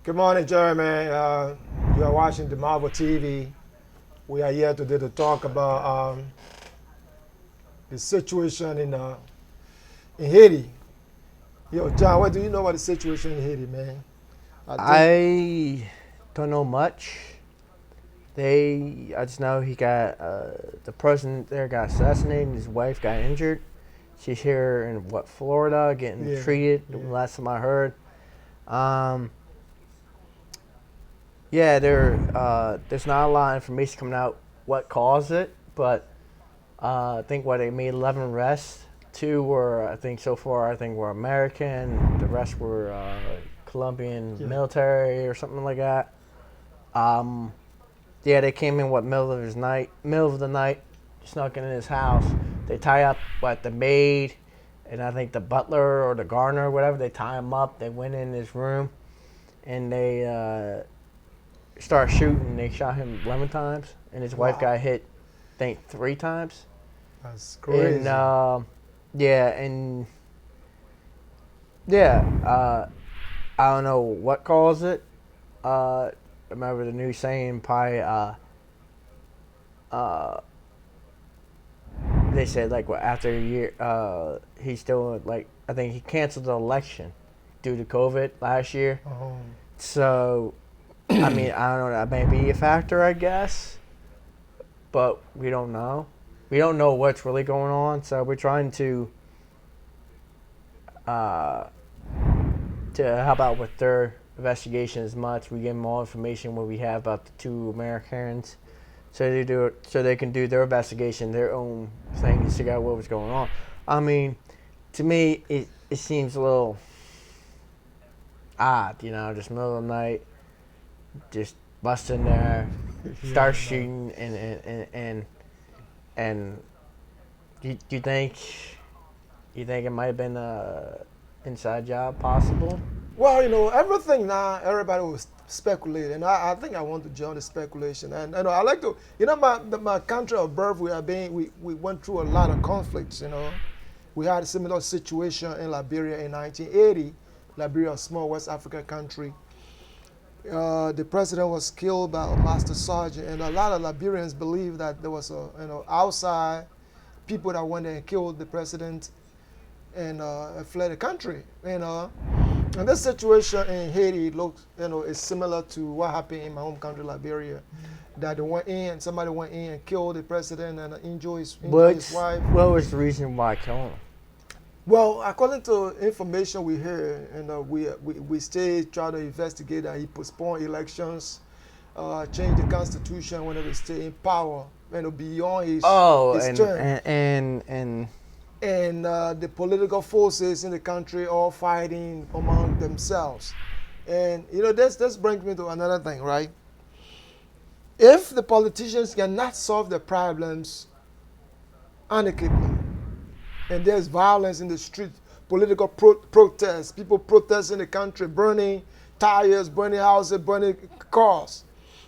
Good morning, Jeremy. You are watching Delmarva TV. We are here today to talk about the situation in Haiti. Yo, John, what do you know about the situation in Haiti, man? I think, I don't know much. I just know he got the president there got assassinated. And his wife got injured. She's here in Florida, getting yeah, treated. The yeah. last time I heard, um, yeah, there's not a lot of information coming out what caused it, but I think they made 11 arrests. Two were I think so far I think were American. The rest were Colombian Yeah. military or something like that. Um, Yeah, they came in middle of the night, snuck in his house. They tie up the maid, and I think the butler or the gardener or whatever. They tie him up. They went in his room, and they start shooting. They shot him 11 times, and his wife Wow, got hit, I think 3 times. that's And crazy. yeah, and yeah, I don't know what caused it. I remember the news saying probably uh, they said after a year, he's still I think he canceled the election due to COVID last year. Um, So I mean I don't know, that may be a factor I guess, but we don't know. We don't know what's really going on. So we're trying uh, to help out with their investigation as much. We get more information what we have about the two Americans, so they can do their investigation, their own thing to figure out what was going on. I mean, to me, it seems a little odd, just middle of the night, just bust in there, yeah, start no. shooting, and do you think it might have been a inside job possible? Well, everything now, everybody was speculating. And I think I want to join the speculation. And I like to, my country of birth, we went through a lot of conflicts. We had a similar situation in Liberia in 1980. Liberia, a small West African country. The president was killed by a master sergeant, and a lot of Liberians believe that there was outside people that went there and killed the president and fled the country. And this situation in Haiti looks, is similar to what happened in my home country, Liberia. That somebody went in and killed the president and injured his wife. What was the reason why killing him? Well, according to information we heard, we still try to investigate that he postponed elections, changed the constitution when he stay in power, beyond his Oh, his term. and And the political forces in the country all fighting among themselves. And this brings me to another thing, right? If the politicians cannot solve the problems amicably, and there's violence in the street, political protests, people protest in the country, burning tires, burning houses, burning cars,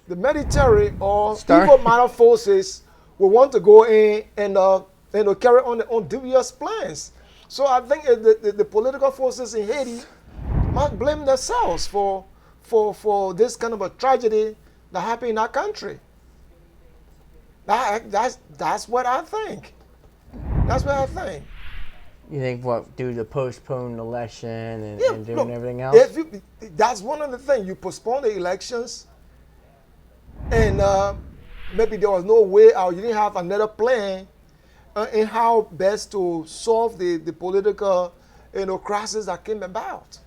the military or start. evil minor forces will want to go in and carry on their own dubious plans. So I think the political forces in Haiti must blame themselves for this kind of a tragedy that happened in our country. That's what I think. That's what I think. You think what due to postponed election Yeah, and doing look, everything else? if you, that's one of the things. You postpone the elections, and maybe there was no way out. You didn't have another plan in how best to solve the political, crisis that came about.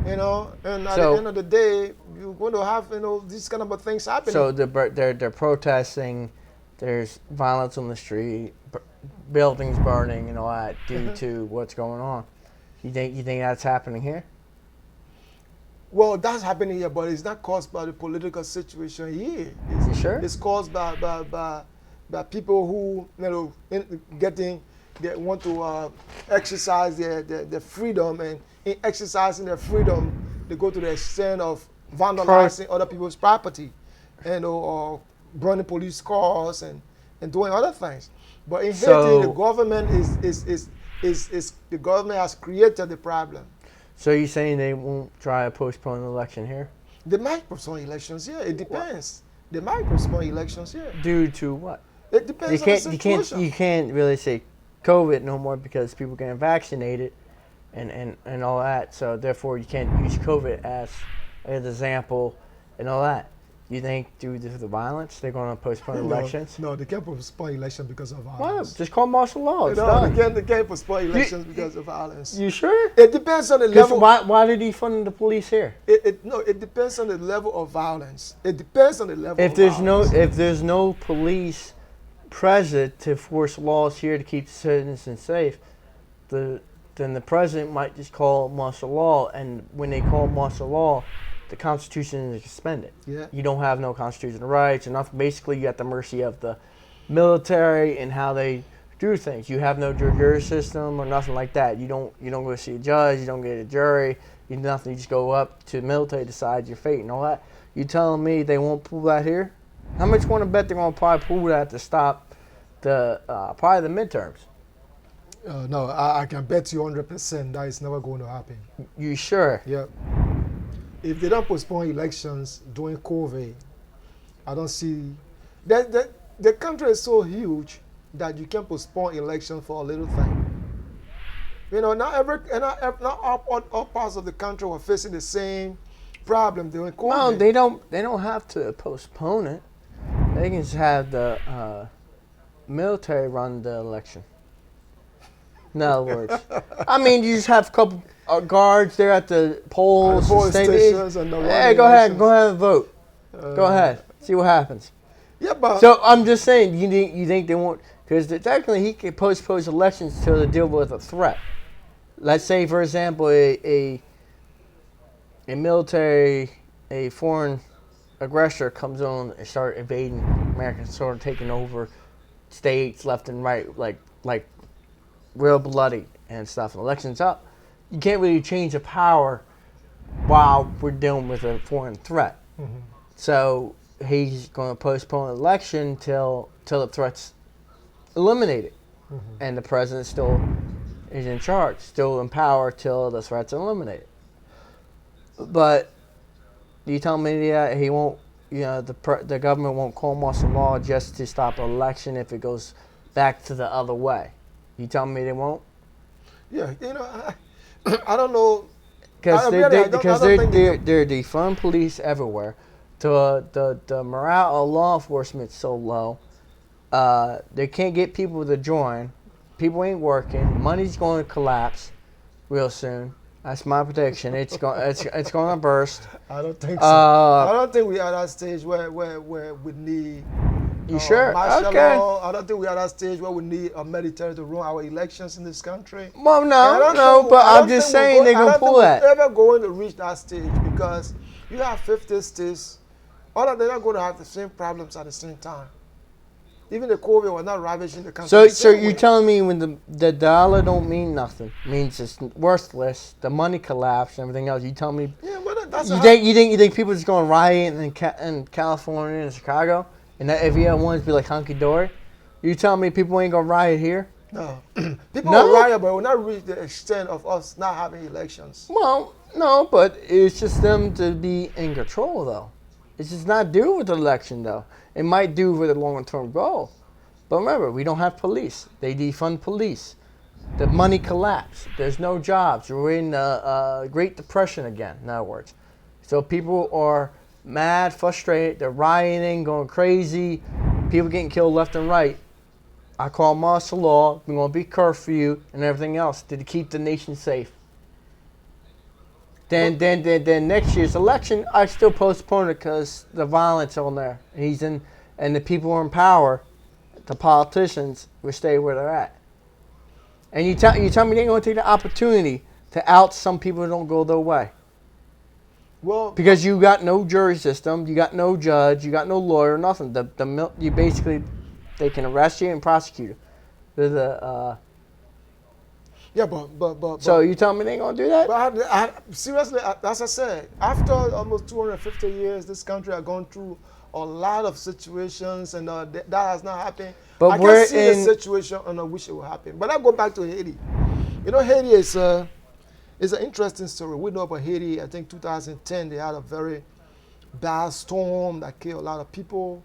And at the So end of the day, you're going to have these kind of things happening. they're protesting. There's violence on the street, buildings burning, and all that due to what's going on. You think that's happening here? Well, that's happening here, but it's not caused by the political situation here. You sure? It's caused by people who they want to exercise their freedom, and in exercising their freedom, they go to the extent of Pro- vandalizing other people's property, or burning police cars and doing other things. But in Haiti, the so government is the government has created the problem. so you saying they won't try to postpone the election here? They might postpone elections. Yeah, it depends. They might postpone elections. Yeah, Due to what? it You depends on the can't you can't situation. you can't really say COVID no more because people getting vaccinated and all that. So therefore you can't use COVID as an example and all that. You think due to the violence they're going to postpone No, elections? no, they can't postpone elections because of Why violence. Just call martial law. It's No, done. they can't postpone elections because of violence. You sure? It depends on the Because level. why did he fund the police here? No, it depends on the level of violence. It depends on the level If of there's violence. if there's no police present to force laws here to keep citizens safe, then the president might just call martial law, and when they call martial law, the Constitution is suspended. Yeah. You don't have no constitutional rights or nothing. Basically, you're at the mercy of the military and how they do things. You have no jury system or nothing like that. You don't go see a judge. You don't get a jury. You nothing. You just go up to the military, decide your fate and all that. You telling me they won't pull that here? How much want to bet they're gonna probably pull that to stop the probably the midterms? No, I can bet you 100% that is never going to happen. You sure? Yeah. If they don't postpone elections during COVID, I don't see that the country is so huge that you can postpone elections for a little thing. You know, not all parts of the country were facing the same problem during COVID. No, they don't. They don't have to postpone it. They can just have the military run the election. In other words, I mean, you just have a couple guards there at the polls, polling state stations and the hey, running go ahead and vote. Go Uh, ahead, see what happens. Yeah, but So I'm just saying, you think they won't? Because technically, he can postpone elections till they deal with a threat. Let's say, for example, a military, a foreign aggressor comes on and start invading America, sort of taking over states left and right, like real bloody and stuff. And elections up, you can't really change the power while we're dealing with a foreign threat. So he's going to postpone the election till the threat's eliminated, and the president still is in charge, still in power till the threat's eliminated. But you tell me that he won't, the government won't call martial law just to stop an election if it goes back to the other way. You tell me they won't? yeah, I don't know. Because I don't think they they're defund police everywhere. The morale of law enforcement is so low. They can't get people to join. People ain't working. Money's going to collapse real soon. That's my prediction. It's going to burst. I don't think so. I don't think we're at that stage where we need. You sure? Martial Okay. law. I don't think we're at that stage where we need a military to run our elections in this country. Well, And I don't no, think- but I I'm don't just think we're saying they're I going to don't pull think that. we're ever going to reach that stage because you have 50 states. All of them are going to have the same problems at the same time. Even the COVID was not ravaging the country. So the same you're way. telling me when the dollar don't mean nothing, means it's worthless, the money collapsed, and everything else. You tell me Yeah, but that's you think people just going to riot in California and Chicago, and that every other one's be like hunky dory? You tell me people ain't gonna riot here? No. People No? will riot, but will not reach the extent of us not having elections. Well, no, but it's just them to be in control though. It's just not do with the election though. It might do with a long-term goal. But remember, we don't have police. They defund police. The money collapsed. There's no jobs. We're in the Great Depression again, in other words. So people are mad, frustrated. They're rioting, going crazy. People getting killed left and right. I call martial law. We're going to be curfew and everything else to keep the nation safe. Then next year's election, I still postpone it because the violence on there. And the people who are in power, the politicians, will stay where they're at. And you tell me they ain't going to take the opportunity to out some people who don't go their way. Well, Because you got no jury system, you got no judge, you got no lawyer, nothing. You basically, they can arrest you and prosecute you. yeah, but So you tell me they ain't going to do that? But seriously, as I said, after almost 250 years, this country has gone through a lot of situations, and that has not happened. But I we're can see in- the situation under which it will happen. But I go back to Haiti. Haiti is an interesting story. We know about Haiti. I think 2010 they had a very bad storm that killed a lot of people.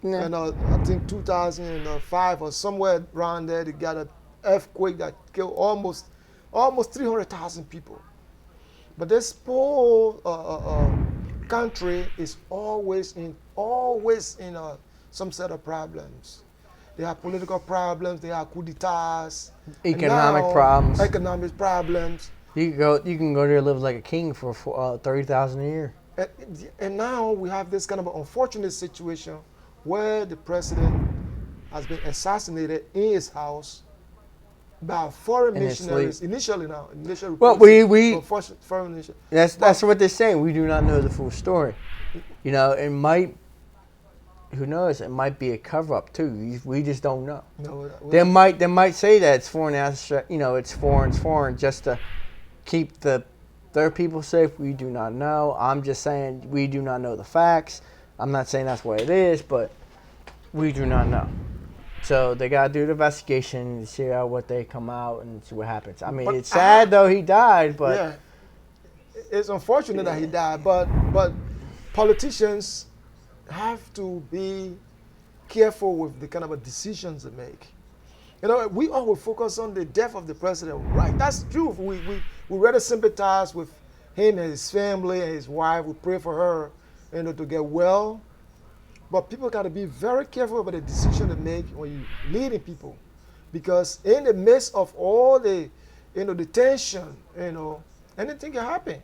Yeah. And I think 2005 or somewhere around there, they got an earthquake that killed almost 300,000 people. But this poor country is always in some set of problems. They have political problems. They have coup d'états. Economic problems. Economic problems. You can go there and live like a king for 30,000 a year. And now we have this kind of unfortunate situation where the president has been assassinated in his house by foreign In his missionaries. sleep. Initially, Well, reports we of foreign missionaries. that's what they're saying. We do not know the full story. You know, it might. Who knows? It might be a cover up too. We just don't know. No, They might say that it's foreign asset. You know, it's foreign, just to keep their people safe. We do not know. I'm just saying we do not know the facts. I'm not saying that's what it is, but we do not know. So they gotta do the investigation and see what they come out and see what happens. I mean, But it's sad though he died, but yeah, it's unfortunate that he died. But politicians have to be careful with the kind of decisions they make. You know, we always focus on the death of the president, right? That's true. We rather sympathize with him and his family and his wife. We pray for her, to get well. But people got to be very careful about the decision they make when you're leading people, because in the midst of all the, the tension, anything can happen.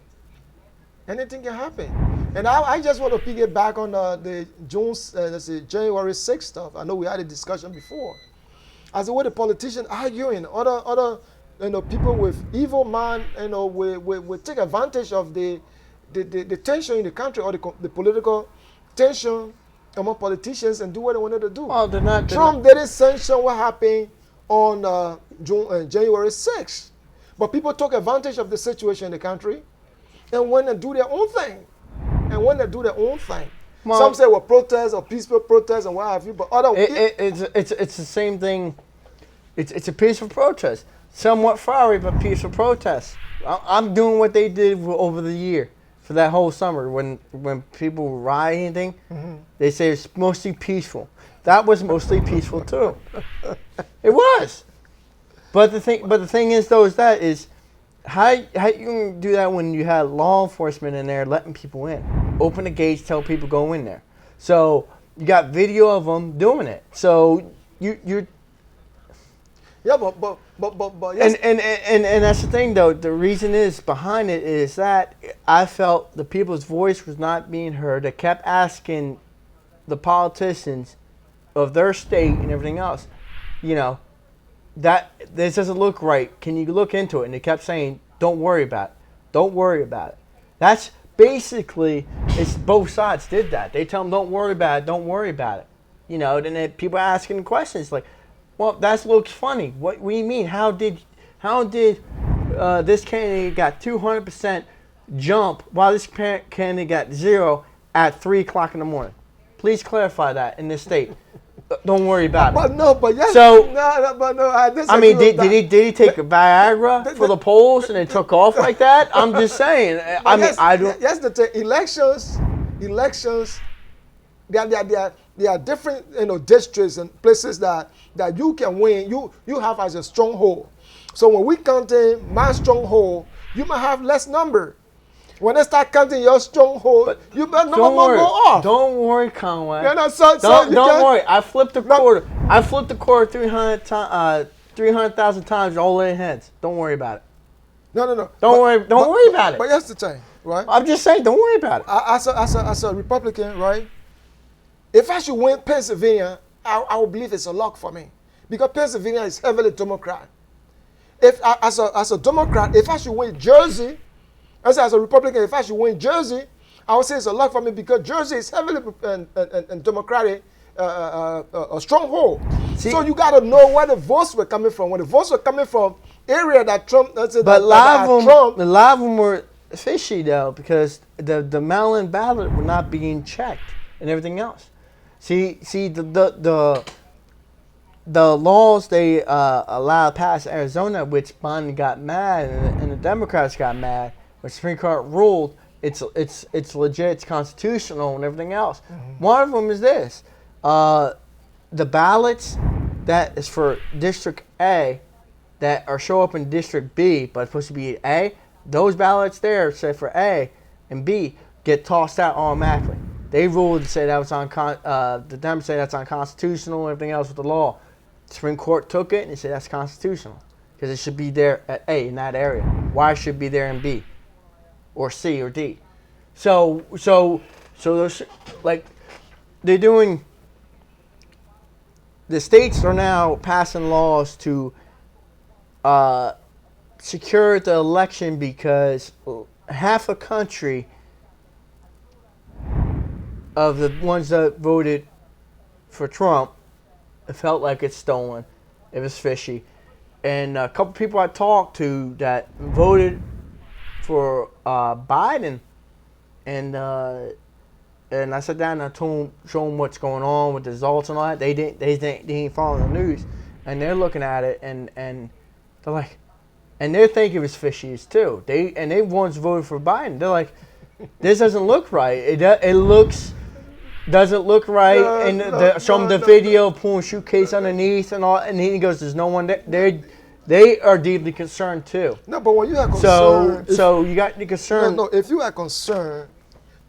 Anything can happen. And I just want to piggyback on the January 6th stuff. I know we had a discussion before. As the way the politicians arguing, other people with evil mind, will take advantage of the tension in the country, or the political tension among politicians, and do what they wanted to do. well, they're not. Trump didn't sanction what happened on January 6th. But people took advantage of the situation in the country and went and do their own thing. Well, Some say were protests or peaceful protests and what have you, but other it's the same thing. It's a peaceful protest, somewhat fiery, but peaceful protest. I'm doing what they did over the year for that whole summer when people riot anything. Mm-hmm. They say it's mostly peaceful. That was mostly peaceful too. It was. But the thing is though is how you can do that when you have law enforcement in there letting people in? Open the gates, tell people go in there. So you got video of them doing it. So you're yeah, but yes. and that's the thing though. The reason is behind it is that I felt the people's voice was not being heard. They kept asking the politicians of their state and everything else, that this doesn't look right. Can you look into it? And they kept saying, "Don't worry about it. Don't worry about it." That's basically, it's both sides did that. They tell them, "Don't worry about it. Don't worry about it." Then people are asking questions like, "Well, that looks funny. What do you mean? How did this candidate got 200% jump while this candidate got 0 at 3:00 in the morning? Please clarify that in this state." Don't worry about it. But yes. So, I I mean, did he take a Viagra for the polls and it took off like that? I'm just saying. I mean, I don't. Yes, the elections. There are different districts and places that you can win. You have as a stronghold. So when we count in my stronghold, you might have less number. When they start counting your stronghold, you better number go off. Don't worry, Conway. Don't worry. I flipped the quarter. I flipped the quarter 300,000 times all in heads. Don't worry about it. No. Don't worry about it. But here's the thing, right? I'm just saying, don't worry about it. As a Republican, right? If I should win Pennsylvania, I would believe it's a lock for me, because Pennsylvania is heavily Democrat. As a Democrat, if I should win Jersey, as a Republican, if I should win Jersey, I would say it's a lock for me, because Jersey is heavily and Democratic, a stronghold. So you got to know where the votes were coming from. When the votes were coming from, area that Trump, but a lot of them were fishy though, because the mail-in ballot were not being checked and everything else. See the laws they allowed past Arizona, which Biden got mad and the Democrats got mad. The Supreme Court ruled it's legit, it's constitutional, and everything else. One of them is this: the ballots that is for District A that are show up in District B, but it's supposed to be A. Those ballots there, say for A and B, get tossed out automatically. They ruled and say that was the Democrats say that's unconstitutional and everything else with the law. The Supreme Court took it and they said that's constitutional because it should be there at A in that area. Why should it be there in B or C or D? So those, like, they're doing. The states are now passing laws to secure the election because half the country of the ones that voted for Trump, it felt like it's stolen. It was fishy. And a couple people I talked to that voted for Biden, and I sat down and I showed them what's going on with the results and all that. They didn't follow the news, and they're looking at it and they're like, and they're thinking it was fishy too. They once voted for Biden. They're like, this doesn't look right. It doesn't look right. Show them the video, pulling suitcase underneath and all, and he goes, "There's no one there." They are deeply concerned too. No, but when you are concerned, so you got the concern. No, if you are concerned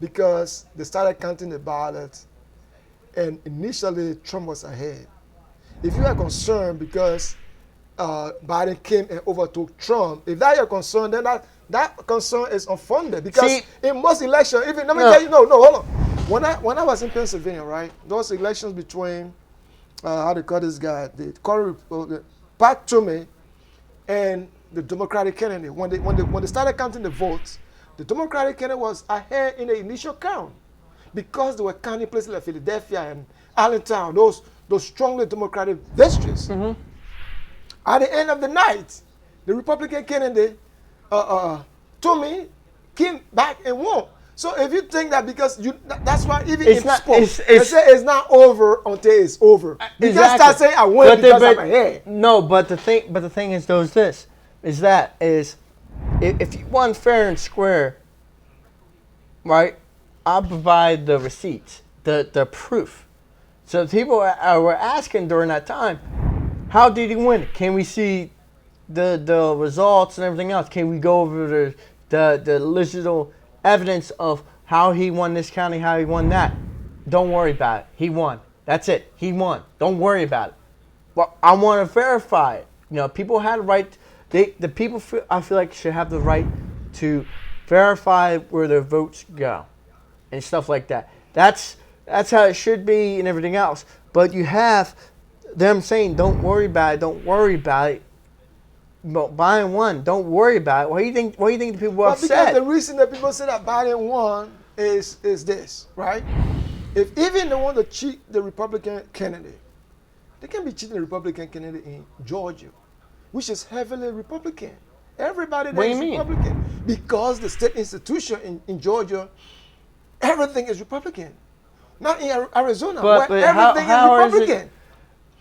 because they started counting the ballots, and initially Trump was ahead. If you are concerned because Biden came and overtook Trump, if that your concern, then that concern is unfounded because in most elections, even let me tell you, no, hold on. When I was in Pennsylvania, right, those elections between how they call this guy, the Pat Toomey and the Democratic candidate, when they started counting the votes, the Democratic candidate was ahead in the initial count because they were counting places like Philadelphia and Allentown, those strongly Democratic districts. Mm-hmm. At the end of the night, the Republican candidate, Toomey, came back and won. So if you think that because that's why even in sports, they say it's not over until it's over. You can't start saying I win because I'm ahead. No, but the thing is, if you won fair and square, right? I'll provide the receipts, the proof. So people were asking during that time, how did he win? Can we see the results and everything else? Can we go over the legitimate evidence of how he won this county, how he won that? Don't worry about it. He won. That's it. He won. Don't worry about it. Well, I want to verify it. You know, people had a right. I feel like should have the right to verify where their votes go and stuff like that. That's how it should be and everything else. But you have them saying, "Don't worry about it. Don't worry about it." But Biden won. Don't worry about it. Why do you think the people were upset? Because the reason that people say that Biden won is this, right? If even they want to cheat the Republican candidate, they can be cheating the Republican candidate in Georgia, which is heavily Republican. Everybody there is Republican. Because the state institution in Georgia, everything is Republican. Not in Arizona, where everything is Republican.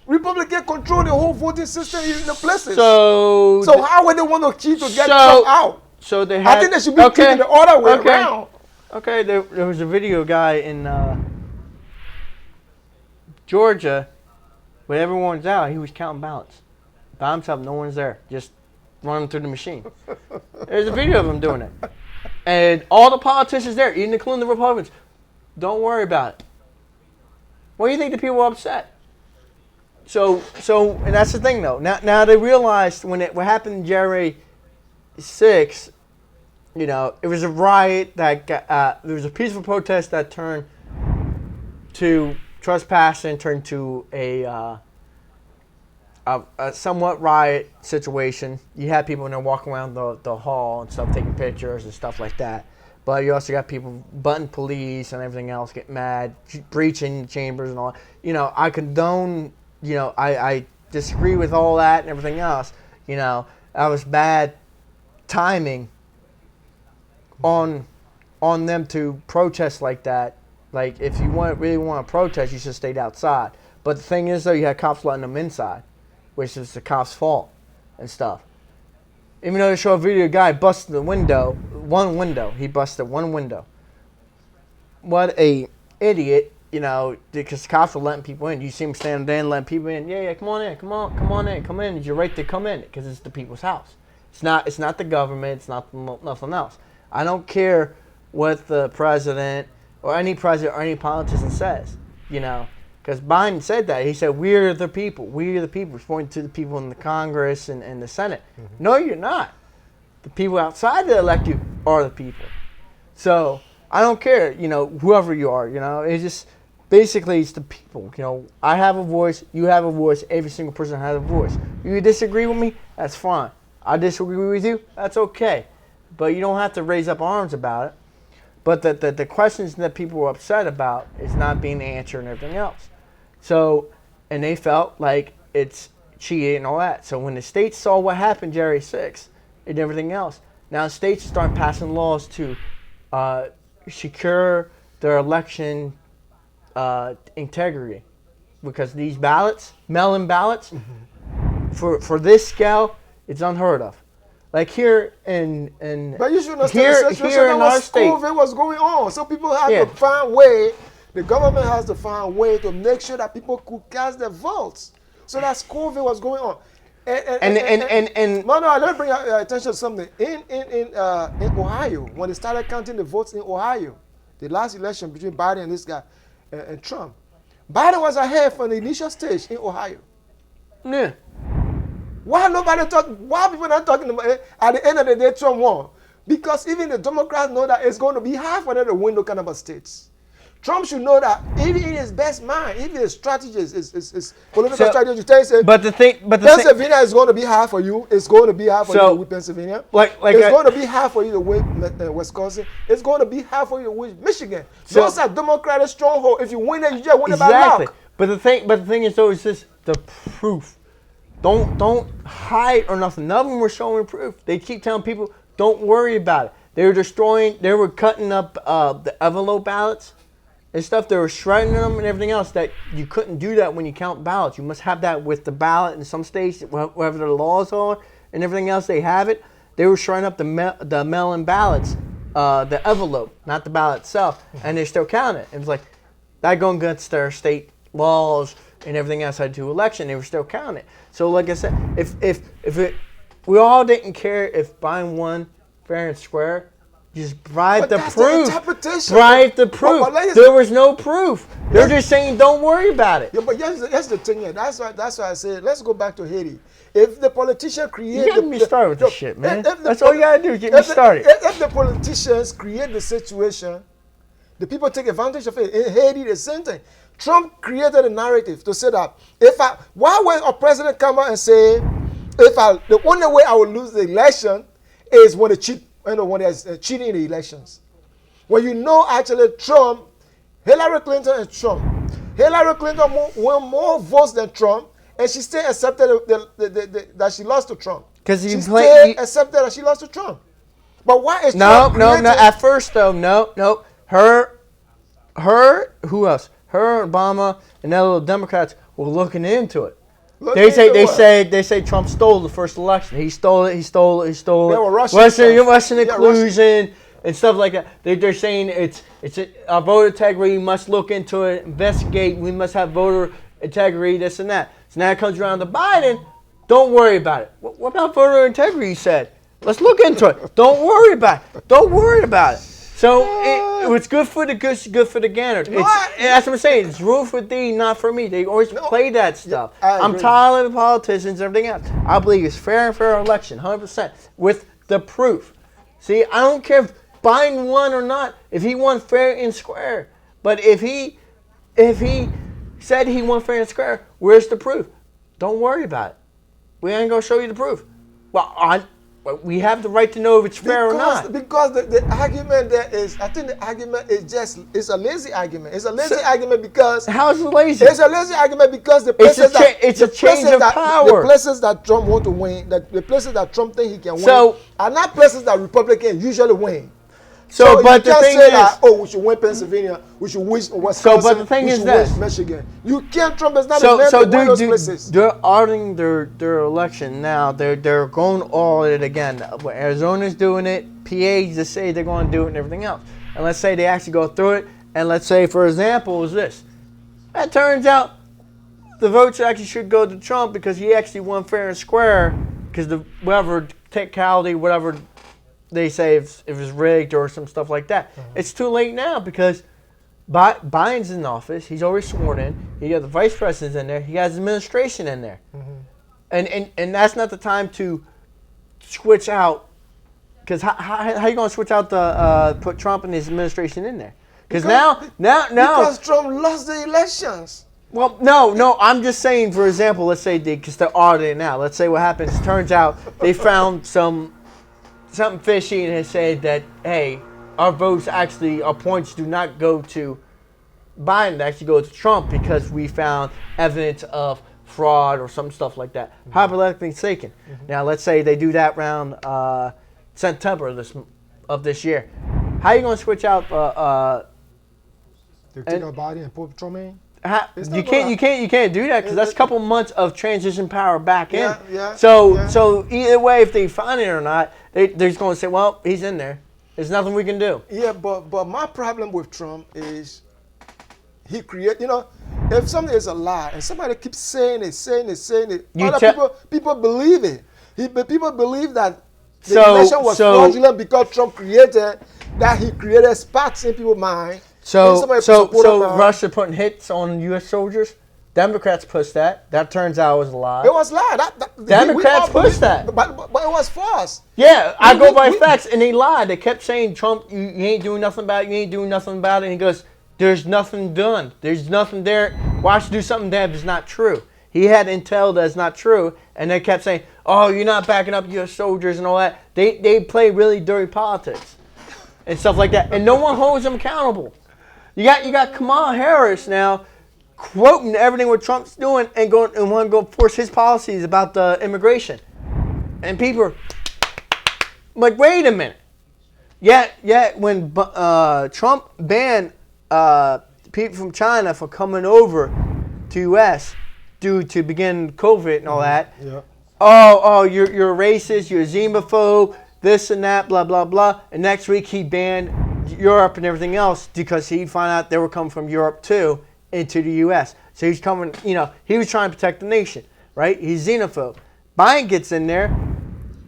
Republicans control the whole voting system in the places. So how would they want to cheat to get Trump out? So they I think they should be treating the other way around. Okay, there was a video guy in Georgia when everyone's out. He was counting ballots by himself. No one's there. Just running through the machine. There's a video of him doing it. And all the politicians there, even including the Republicans, don't worry about it. Why do you think the people were upset? So, and that's the thing, though. Now they realized what happened January 6th, you know, it was a riot that there was a peaceful protest that turned to trespassing, turned to a somewhat riot situation. You had people in there walking around the hall and stuff, taking pictures and stuff like that. But you also got people butting police and everything else, getting mad, breaching chambers and all. You know, I condone. You know, I disagree with all that and everything else. You know, that was bad timing on them to protest like that. Like, if you really want to protest, you should have stayed outside. But the thing is, though, you had cops letting them inside, which is the cops' fault and stuff. Even though they show a video of a guy busting the window, one window. He busted one window. What a idiot, because cops were letting people in. You see him standing there and letting people in. Yeah, come on in, come on in, come in. It's your right to come in because it's the people's house. It's not the government. It's not nothing else. I don't care what the president or any politician says, because Biden said that. He said, we're the people. We're the people. He's pointing to the people in the Congress and the Senate. Mm-hmm. No, you're not. The people outside that elect you are the people. So I don't care, whoever you are, it's just basically it's the people. I have a voice, you have a voice, every single person has a voice. You disagree with me, that's fine. I disagree with you, that's okay. But you don't have to raise up arms about it. But the questions that people were upset about is not being answered and everything else. So, and they felt like it's cheating and all that. So when the states saw what happened January 6th and everything else, now states start passing laws to secure their election integrity, because these ballots, mail-in ballots, for this scale, it's unheard of. Like here in but you should understand here in our state, COVID was going on, so people have to find way. The government has to find a way to make sure that people could cast their votes. So that's COVID was going on. And no, let me bring attention to something. In Ohio, when they started counting the votes in Ohio, the last election between Biden and this guy and Trump, Biden was ahead from the initial stage in Ohio. Yeah. Why people not talking about it? At the end of the day, Trump won. Because even the Democrats know that it's going to be hard for them to win those kind of states. Trump should know that even in his best mind, even his strategies, his political strategy, Pennsylvania is going to be hard for you. It's going to be hard for you to win Pennsylvania. It's going to be hard for you to win Wisconsin. It's going to be hard for you to win Michigan. Those are Democratic strongholds. If you win it, you just win it by luck. But the thing is, though, is this the proof. Don't hide or nothing. None of them were showing proof. They keep telling people, don't worry about it. They were cutting up the envelope ballots and stuff. They were shredding them and everything else. That you couldn't do that when you count ballots. You must have that with the ballot in some states, wherever the laws are and everything else. They have it. They were shredding up the mail-in ballots, the envelope, not the ballot itself, and they still count it. It was like that going against their state laws and everything else had to election. They were still counting. So, like I said, we all didn't care if Biden won fair and square. Just provide the proof. Provide the proof. There was no proof. They're just saying, don't worry about it. Yeah, but here's the thing. Yeah. That's why I said, let's go back to Haiti. If the politician create, you got me started with this shit, man. That's all you gotta do. Get me started. If the politicians create the situation, the people take advantage of it. In Haiti, the same thing. Trump created a narrative to say that why would a president come out and say, the only way I will lose the election is when when there's cheating in the elections. When actually Hillary Clinton and Trump. Hillary Clinton won more votes than Trump, and she still accepted that she lost to Trump. Because she still accepted that she lost to Trump. But why is Trump creating? No. At first, though, no. Who else? Her, Obama, and the little Democrats were looking into it. They say Trump stole the first election. He stole it. They were Russian inclusion and stuff like that. They're saying it's our voter integrity. We must look into it, investigate. We must have voter integrity, this and that. So now it comes around to Biden. Don't worry about it. What about voter integrity? He said. Let's look into it. Don't worry about it. So it's good for the goose, good for the gander. That's what I'm saying. It's rule for thee, not for me. They always play that stuff. I'm tired of the politicians and everything else. I believe it's fair election, 100%, with the proof. See, I don't care if Biden won or not, if he won fair and square. But if he said he won fair and square, where's the proof? Don't worry about it. We ain't going to show you the proof. Well, we have the right to know if it's fair or not. Because the argument there is, I think the argument it's a lazy argument. It's a lazy argument because... How is it lazy? It's a lazy argument because it's a change of power. The places that Trump want to win, the places that Trump think he can win, are not places that Republicans usually win. So but you the can't thing say is, that, oh, we should win Pennsylvania, we should win Wisconsin, but the thing we is should this. win Michigan. You can't. Trump is not a man to win those places. they're auditing their election now. They're going all it again. Arizona's doing it. PA just say they're going to do it and everything else. And let's say they actually go through it. And let's say, for example, is this. That turns out the votes actually should go to Trump because he actually won fair and square. Because whatever technicality, whatever they say, if it's rigged or some stuff like that, it's too late now because Biden's in office. He's already sworn in. He got the vice president's in there. He has his administration in there, and that's not the time to switch out. Because how you gonna switch out put Trump and his administration in there? Because now because Trump lost the elections. Well, no. I'm just saying, for example, let's say because they're auditing now. Let's say what happens. Turns out they found something fishy and has said that, hey, our votes actually, our points do not go to Biden, they actually go to Trump because we found evidence of fraud or some stuff like that. Hypothetically speaking. Now, let's say they do that around September of this year. How are you going to switch out? They take out Biden and put Trump in. You can't do that because that's a couple months of transition power back in. Yeah. So either way, if they find it or not, they're just going to say, well, he's in there. There's nothing we can do. Yeah, but my problem with Trump is he create. If something is a lie and somebody keeps saying it, people believe it. People believe that the election was fraudulent because Trump created that. He created sparks in people's mind. So Russia putting hits on U.S. soldiers. Democrats pushed that. That turns out was a lie. It was a lie. Democrats pushed that. But it was false. Yeah, I go by facts, and they lied. They kept saying, Trump, you ain't doing nothing about it. You ain't doing nothing about it. And he goes, there's nothing done. There's nothing there. Why should you do something that is not true? He had intel that's not true, and they kept saying, oh, you're not backing up U.S. soldiers and all that. They play really dirty politics and stuff like that, and no one holds them accountable. You got Kamala Harris now quoting everything what Trump's doing and want to go force his policies about the immigration. And people are like, wait a minute. Yeah, when Trump banned people from China from coming over to U.S. due to begin COVID and all that. Yeah. Oh, you're racist, you're a xenophobe, this and that, blah, blah, blah. And next week he banned Europe and everything else because he found out they were coming from Europe too into the U.S. So he's coming, he was trying to protect the nation, right? He's xenophobe. Biden gets in there.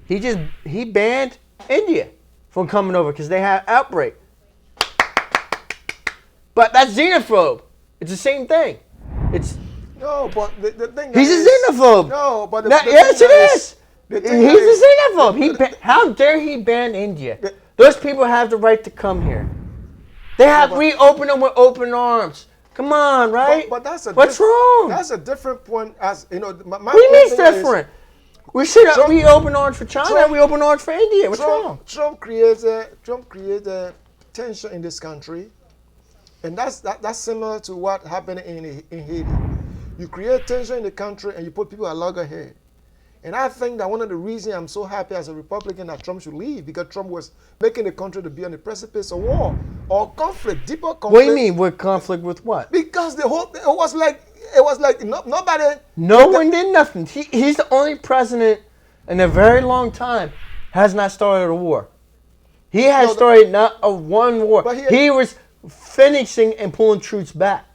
He banned India from coming over because they had outbreak. But that's xenophobe. It's the same thing. No, but the thing he's is, a xenophobe. No, but yes, it is. He's a xenophobe. How dare he ban India? Those people have the right to come here. We open them with open arms. Come on, right? But that's what's wrong? That's a different point. As my what do you mean it's different? We open arms for China. We open arms for India. What's wrong? Trump created tension in this country, and that's similar to what happened in Haiti. You create tension in the country and you put people at loggerhead. And I think that one of the reasons I'm so happy as a Republican that Trump should leave, because Trump was making the country to be on the precipice of war or conflict, deeper conflict. What do you mean? What conflict with what? Because it was like nobody. No one did nothing. He's the only president in a very long time has not started a war. He has started not a one war. But he was finishing and pulling troops back.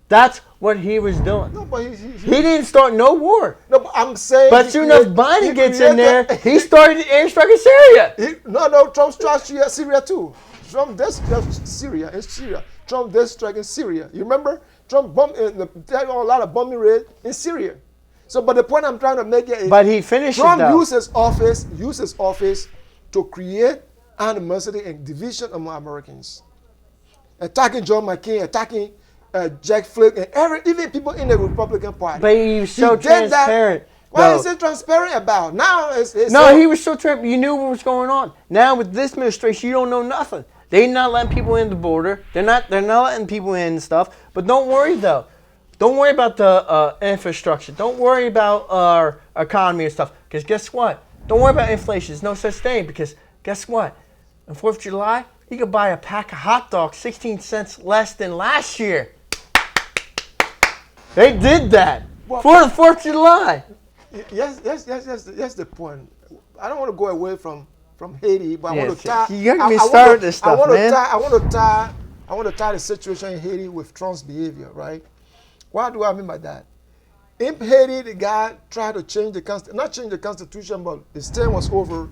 That's what he was doing. No, but he didn't start no war. No, but I'm saying. But soon as Biden gets in there, he started airstriking Syria. Trump struck Syria too. Trump did Syria in Syria. Trump did strike in Syria. You remember? Trump bombed a lot of bombing raids in Syria. So, but the point I'm trying to make here is. But he finished. Trump uses office to create animosity and division among Americans, attacking John McCain, attacking Jack Flake, and even people in the Republican Party. But he was so transparent. What is it transparent about? Now he was so transparent. You knew what was going on. Now with this administration, you don't know nothing. They're not letting people in the border. They're not letting people in and stuff. But don't worry though. Don't worry about the infrastructure. Don't worry about our economy and stuff. Because guess what? Don't worry about inflation. There's no such thing. Because guess what? On 4th of July, you could buy a pack of hot dogs 16 cents less than last year. They did that Well, for the 4th of July. Yes, that's the point. I don't want to go away from Haiti, but I want Yes, to tie. you got me I want started to- this stuff, man. I want to tie the situation in Haiti with Trump's behavior, right? What do I mean by that? In Haiti, the guy tried to change not change the constitution, but his term was over,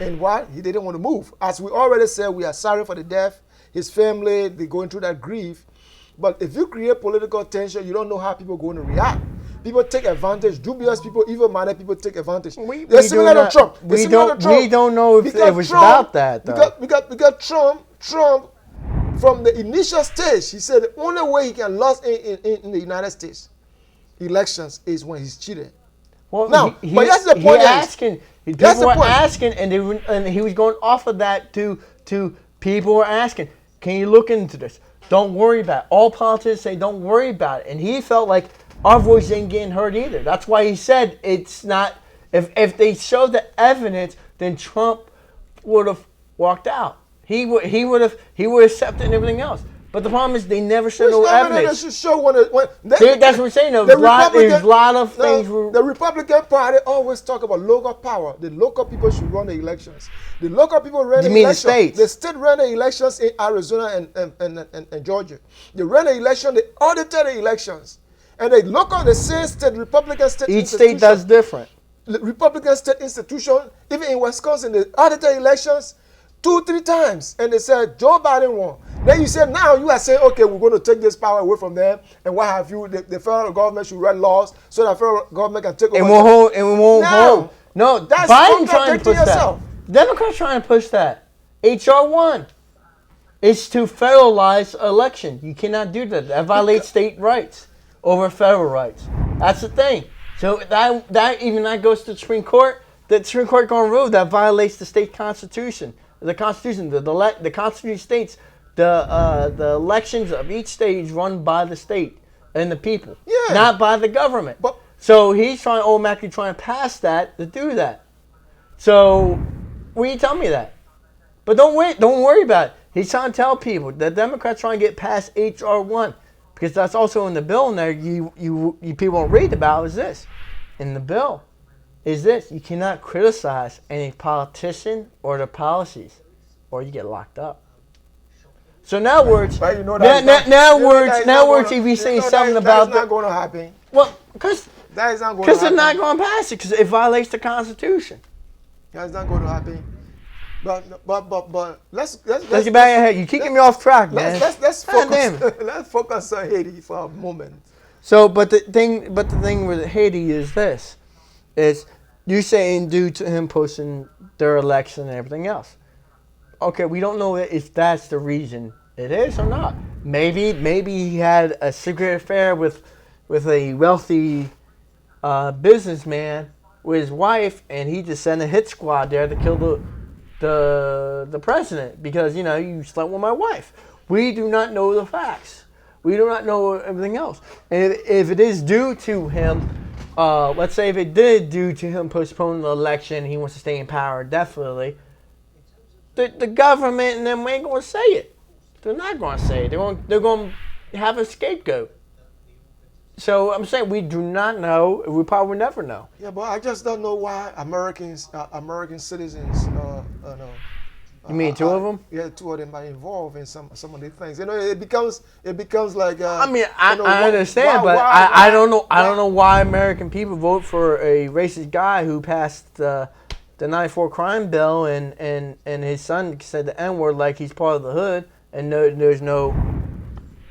and what he didn't want to move. As we already said, we are sorry for the death. His family, they're going through that grief. But if you create political tension, you don't know how people are going to react. People take advantage. Dubious people, evil-minded people take advantage. They're similar to Trump. We don't know if it was about that, though. Because Trump, from the initial stage, he said the only way he can lose in the United States elections is when he's cheated. Well, Now, but that's the point. People were asking, and he was going off of that to people were asking, can you look into this? Don't worry about it. All politicians say don't worry about it. And he felt like our voice ain't getting heard either. That's why he said it's not, if they showed the evidence, then Trump would have walked out. He would have accepted everything else. But the problem is they never showed no evidence. Show That's what we're saying. There's a lot of things. The Republican Party always talk about local power. The local people should run the elections. The local people ran the elections. You mean the states? The state ran the elections in Arizona and Georgia. They ran the election. They audited the elections. And the same state, Republican state Each state does different. The Republican state institution, even in Wisconsin, they audited elections 2-3 times. And they said, Joe Biden won. Then you say, now you are saying, okay, we're going to take this power away from them, and what have you? The federal government should write laws so that the federal government can take over. And we won't hold. No, that's Biden trying to push yourself. that. Democrats trying to push that. HR 1. It's to federalize election. You cannot do that. That violates state rights over federal rights. That's the thing. So that goes to the Supreme Court. The Supreme Court going to rule that violates the state constitution. The Constitution, the Constitution states the elections of each state is run by the state and the people, not by the government. So he's automatically trying to pass that to do that. So, will you tell me that? But don't worry about it. He's trying to tell people the Democrats trying to get past HR 1 because that's also in the bill. And there you people won't read about is this in the bill. Is this you cannot criticize any politician or their policies, or you get locked up. So now words. If you say something about that's not going to happen. Well, because that is not going to happen. Because they're not going to pass it because it violates the Constitution. That's not going to happen. But let's get back ahead. You keeping me off track, man. Let's focus. Let's focus on Haiti for a moment. So, but the thing with Haiti is this: is you're saying due to him pushing their election and everything else. Okay, we don't know if that's the reason it is or not. Maybe he had a secret affair with a wealthy businessman with his wife, and he just sent a hit squad there to kill the president because you slept with my wife. We do not know the facts. We do not know everything else. And if it is due to him, let's say if it did due to him postponing the election, he wants to stay in power definitely. The government and them ain't going to say it. They're not going to say it. They're going to have a scapegoat. So I'm saying we do not know. We probably will never know. Yeah, but I just don't know why American citizens. You mean two of them? Yeah, 2 of them are involved in some of these things. It becomes like. I understand, but I don't know. I don't know why American people vote for a racist guy who passed the '94 crime bill and his son said the N-word like he's part of the hood and there's no.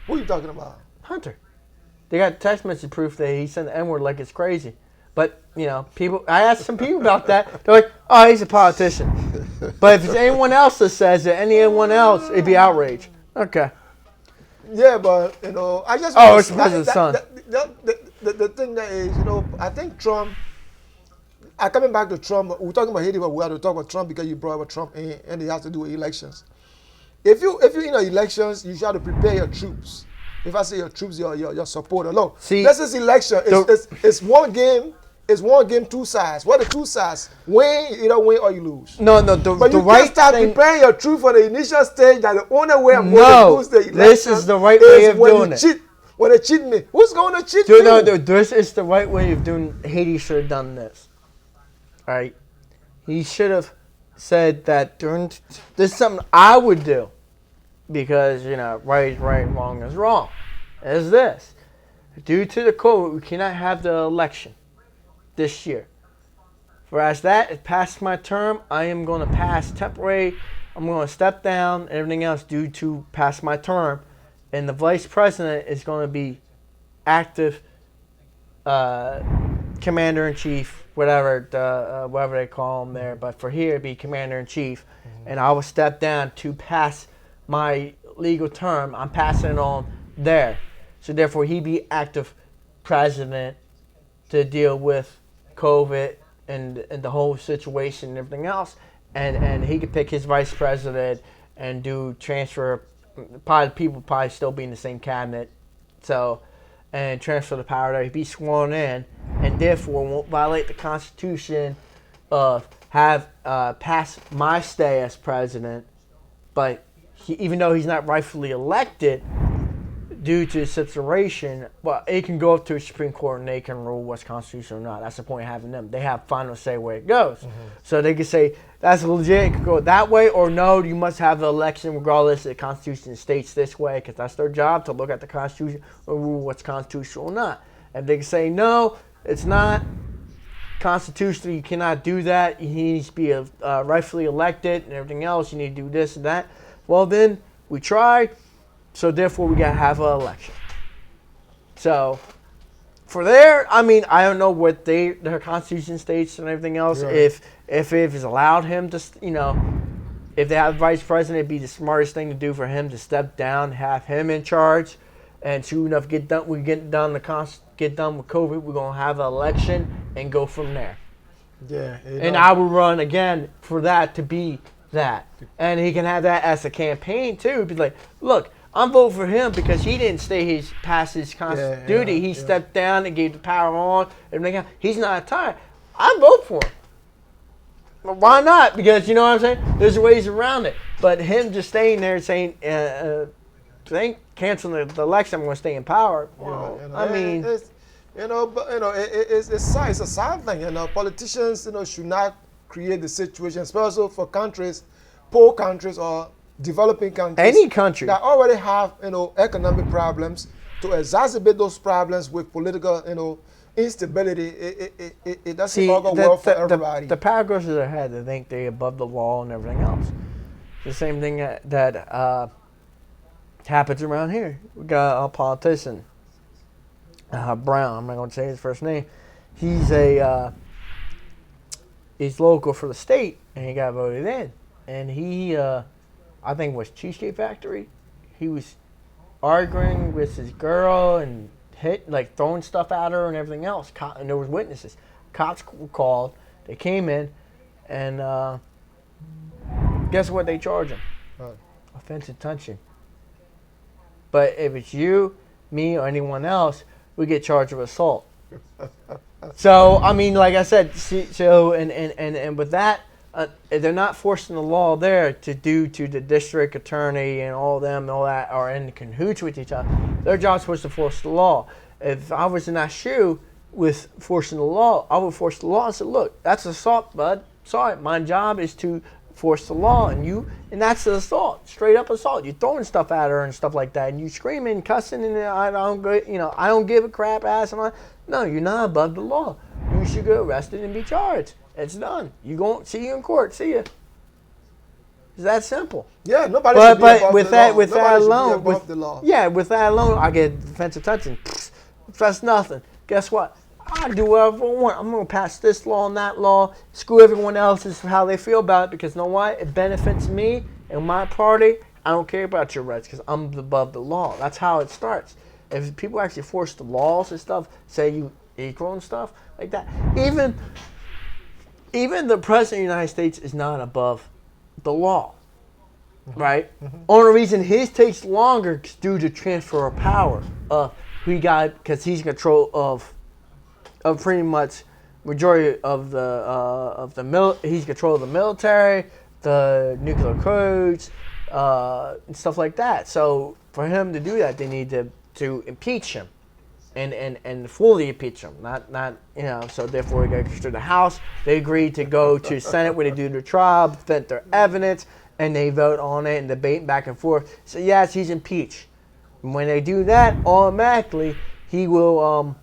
Who are you talking about? Hunter. They got text message proof that he said the N-word like it's crazy. But, people, I asked some people about that. They're like, oh, he's a politician. But if it's anyone else that says it, anyone else, it'd be outrage. Okay. Yeah, but, I just... Oh, it's because of the son. The thing that is, I think Trump... coming back to Trump, we're talking about Haiti, but we have to talk about Trump because you brought up Trump and he has to do with elections. If you're in elections, you have to prepare your troops. If I say your troops, your supporter. Look, this is election. It's one game, it's one game, two sides. What the two sides? Win, either win or you lose. No, But the you right can't start thing. preparing your truth for the initial stage that the only way I'm No, going to lose the election this is the right way of when doing you it. cheat. When they cheat me, who's going to cheat Dude, you? no, this is the right way of doing. Haiti should have done this. All right, he should have said that during. This is something I would do, because right is right, wrong is wrong. Is this due to the COVID? We cannot have the election this year. Whereas that, it passed my term, I am going to pass temporary. I'm going to step down and everything else due to pass my term. And the vice president is going to be active commander-in-chief, whatever they call him there. But for here, it'd be commander-in-chief. Mm-hmm. And I will step down to pass my legal term. I'm passing it on there. So therefore, he'd be active president to deal with COVID and the whole situation and everything else. And he could pick his vice president and do transfer. People probably still be in the same cabinet, and transfer the power there. He'd be sworn in, and therefore won't violate the Constitution of have pass my stay as president. But even though he's not rightfully elected due to the situation, well, it can go up to the Supreme Court and they can rule what's constitutional or not. That's the point of having them. They have final say where it goes. Mm-hmm. So they can say that's legit, it could go that way, or no, you must have the election regardless. The Constitution states this way, because that's their job, to look at the Constitution and rule what's constitutional or not. And they can say no, it's not constitutional, you cannot do that, he needs to be rightfully elected and everything else, you need to do this and that. Well, then we tried, so therefore we got to have an election. So for there, I mean, I don't know what their Constitution states and everything else. Yeah. If it's allowed him to, if they have vice president, it'd be the smartest thing to do for him to step down, have him in charge, and soon enough get done with COVID. We're gonna have an election and go from there. Yeah. And I would run again for that to be that, and he can have that as a campaign too. Be like, look, I'm voting for him because he didn't pass his duty. He stepped down and gave the power on. Everything else. He's not tired. I vote for him. But why not? Because you know what I'm saying? There's ways around it. But him just staying there and saying, canceling the election, I'm going to stay in power. Well, I mean, it's a sad thing. Politicians, should not create the situation, especially for countries, poor countries or developing countries. Any country that already have, economic problems, to exacerbate those problems with political, instability. It doesn't go well for everybody. The power goes to their head. They think they're above the law and everything else. The same thing that happens around here. We got a politician, Brown. I'm not going to say his first name. He's local for the state, and he got voted in. And he, I think, was Cheesecake Factory. He was arguing with his girl and throwing stuff at her and everything else. And there was witnesses. Cops were called. They came in, and guess what they charge him? Offensive touching. But if it's you, me, or anyone else, we get charged with assault. So I mean, like I said, and with that, they're not forcing the law there to the district attorney and all them and all that are in cahoots with each other. Their job's supposed to force the law. If I was in that shoe with forcing the law, I would force the law and say, look, that's assault, bud. Sorry, my job is to force the law, and that's an assault, straight up assault. You're throwing stuff at her and stuff like that, and you screaming, cussing, and I don't give a crap ass. And no, you're not above the law. You should get arrested and be charged. It's done. See you in court. See ya. It's that simple. Yeah, nobody should be above the law. With that alone, with the law. Yeah, with that alone, I get offensive touching. That's nothing. Guess what? I do whatever I want. I'm going to pass this law and that law. Screw everyone else is how they feel about it, because you know what? It benefits me and my party. I don't care about your rights because I'm above the law. That's how it starts. If people actually force the laws and stuff, say you equal and stuff like that, even the president of the United States is not above the law, right? Mm-hmm. Only reason his takes longer is due to transfer of power. Because he's in control of pretty much majority of he's control of the military, the nuclear codes, and stuff like that. So for him to do that, they need to impeach him. And fully impeach him, not So therefore, they go to the House. They agree to go to Senate where they do the trial, present their evidence, and they vote on it and debate back and forth. So yes, he's impeached. And when they do that, automatically he will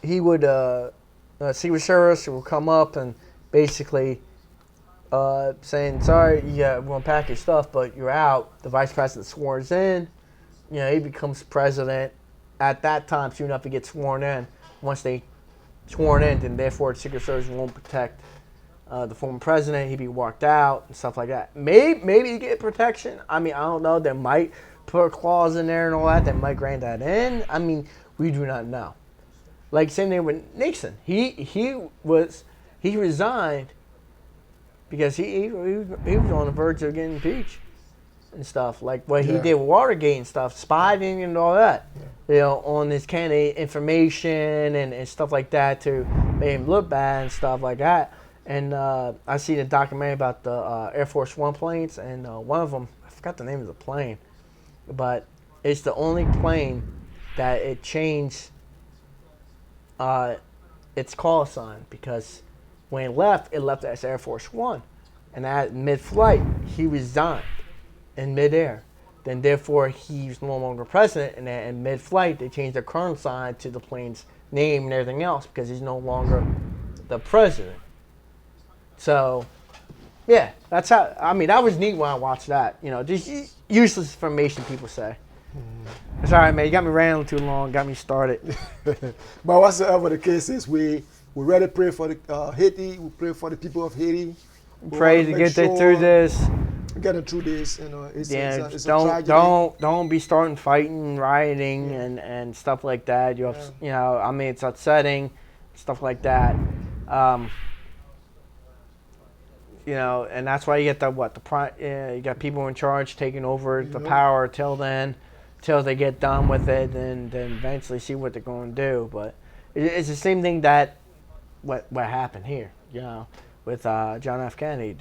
Secret Service will come up and basically saying, sorry, yeah, we're gonna pack your stuff, but you're out. The vice president swears in. He becomes president. At that time, soon enough, he gets sworn in. Once they sworn in, then therefore the Secret Service won't protect the former president. He'd be walked out and stuff like that. Maybe you get protection. I don't know. They might put a clause in there and all that. They might grant that in. We do not know. Like same thing with Nixon. He resigned because he was on the verge of getting impeached and stuff, like what he did with Watergate and stuff, spying and all that, on this candidate information and stuff like that to make him look bad and stuff like that. And I seen a documentary about the Air Force One planes, and one of them, I forgot the name of the plane, but it's the only plane that it changed its call sign, because when it left as Air Force One, and at mid-flight he resigned in midair. Then therefore he's no longer president, and then in mid-flight they changed the colonel sign to the plane's name and everything else because he's no longer the president. So yeah, that's how. That was neat when I watched that. Just useless information people say. It's all right, man. You got me rambling too long. Got me started. But whatsoever the case is, we ready to pray for the Haiti. We pray for the people of Haiti. Pray to get through this. Getting through this, it's a don't tragedy. don't be starting fighting, rioting, and stuff like that. It's upsetting, stuff like that. And that's why you get you got people in charge taking over the power till they get done with it, and then eventually see what they're going to do. But it's the same thing that what happened here, with John F. Kennedy.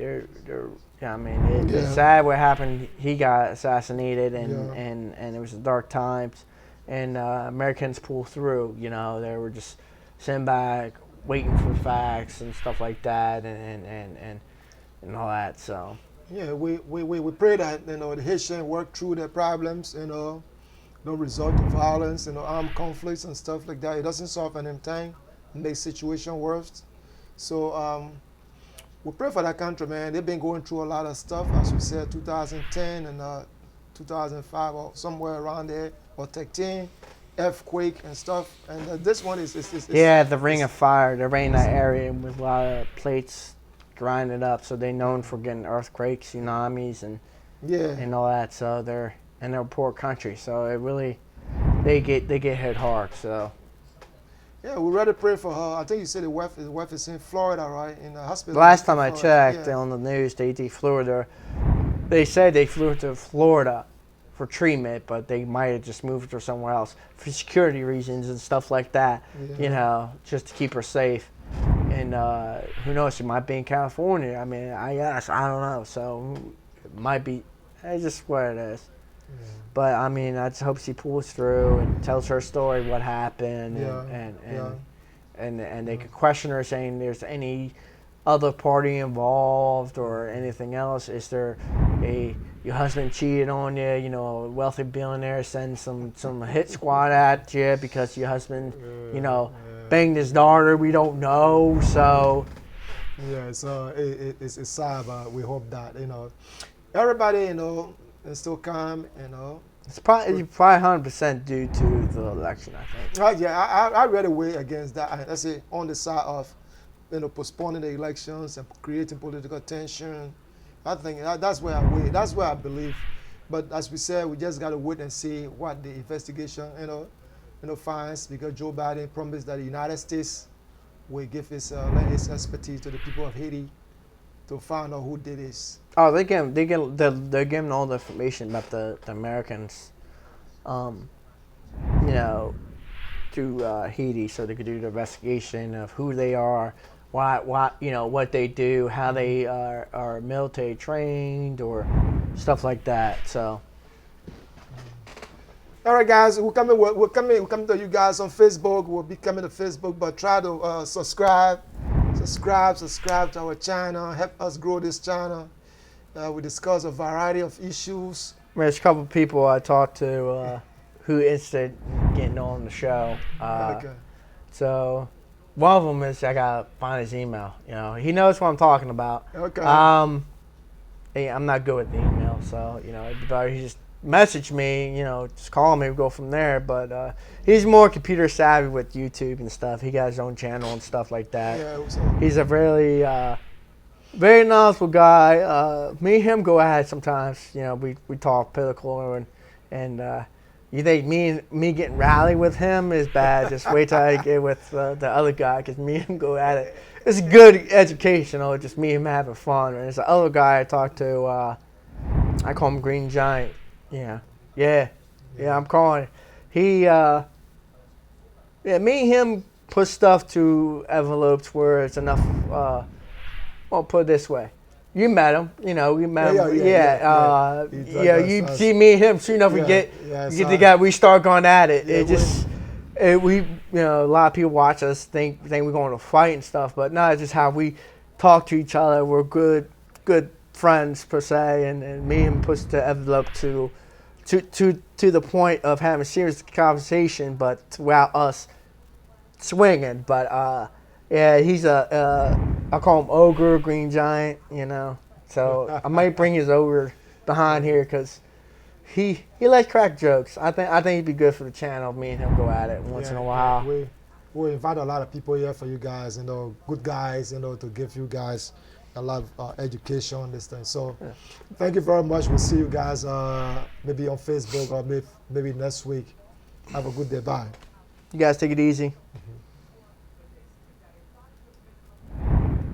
It's sad what happened. He got assassinated, and it was the dark times, and Americans pulled through. They were just sitting back, waiting for facts and stuff like that, and all that. So we pray that the Haitians work through their problems. Don't resort to violence, armed conflicts and stuff like that. It doesn't solve anything. It makes situation worse. So we pray for that country, man. They've been going through a lot of stuff, as we said, 2010 and 2005 or somewhere around there, or 13, earthquake and stuff. And this one is the Ring of Fire. They're right in that area with a lot of plates grinding up, so they're known for getting earthquakes, tsunamis, and all that. So they're a poor country, so it really they get hit hard. So. Yeah, we rather pray for her. I think you said the wife is in Florida, right? In the hospital. Last time I checked on the news, they flew her. They said they flew her to Florida for treatment, but they might have just moved her somewhere else for security reasons and stuff like that. Just to keep her safe. And who knows? She might be in California. I guess I don't know. So it might be. It's just what it is. But I just hope she pulls through and tells her story, what happened, and they could question her, saying there's any other party involved or anything else. Is there your husband cheated on you? A wealthy billionaire sends some hit squad at you because your husband, banged his daughter. We don't know. So so it's sad, but we hope that everybody and still calm, It's probably 100% due to the election, I think. I read away against that. Let's say on the side of, postponing the elections and creating political tension. I think that's where I believe. But as we said, we just got to wait and see what the investigation, finds, because Joe Biden promised that the United States will give his expertise to the people of Haiti to find out who did this. Oh, they're giving all the information about the Americans, Haiti so they could do the investigation of who they are, what they do, how they are military trained or stuff like that. So. All right, guys, we're coming to you guys on Facebook. We'll be coming to Facebook, but try to subscribe to our channel. Help us grow this channel. We discuss a variety of issues. There's a couple of people I talked to who interested in getting on the show. Okay. So one of them is I gotta find his email. He knows what I'm talking about. Okay. Hey, I'm not good with the email, so it'd be better he just message me. Just call me. We go from there. But he's more computer savvy with YouTube and stuff. He got his own channel and stuff like that. Yeah. He's a really very knowledgeable guy. Me and him go at it sometimes. We talk political and you think me getting rowdy with him is bad? Just wait till I get with the other guy, because me and him go at it. It's good educational. Just me and him having fun. And there's the other guy I talked to. I call him Green Giant. Yeah. I'm calling it. He me and him put stuff to envelopes where it's enough. I'll put it this way. You met him, we met him. You see me and him. Soon enough, we get together. We start going at it. A lot of people watch us think we're going to fight and stuff, but no, it's just how we talk to each other. We're good friends per se, and me and him push the envelope to the point of having a serious conversation, but without us swinging. But he's I call him Ogre, Green Giant, So I might bring his ogre behind here because he likes crack jokes. I think he'd be good for the channel. Me and him go at it once in a while. We invite a lot of people here for you guys, good guys, to give you guys a lot of education on this thing. So thank you very much. We'll see you guys maybe on Facebook or maybe next week. Have a good day. Bye. You guys take it easy. Mm-hmm.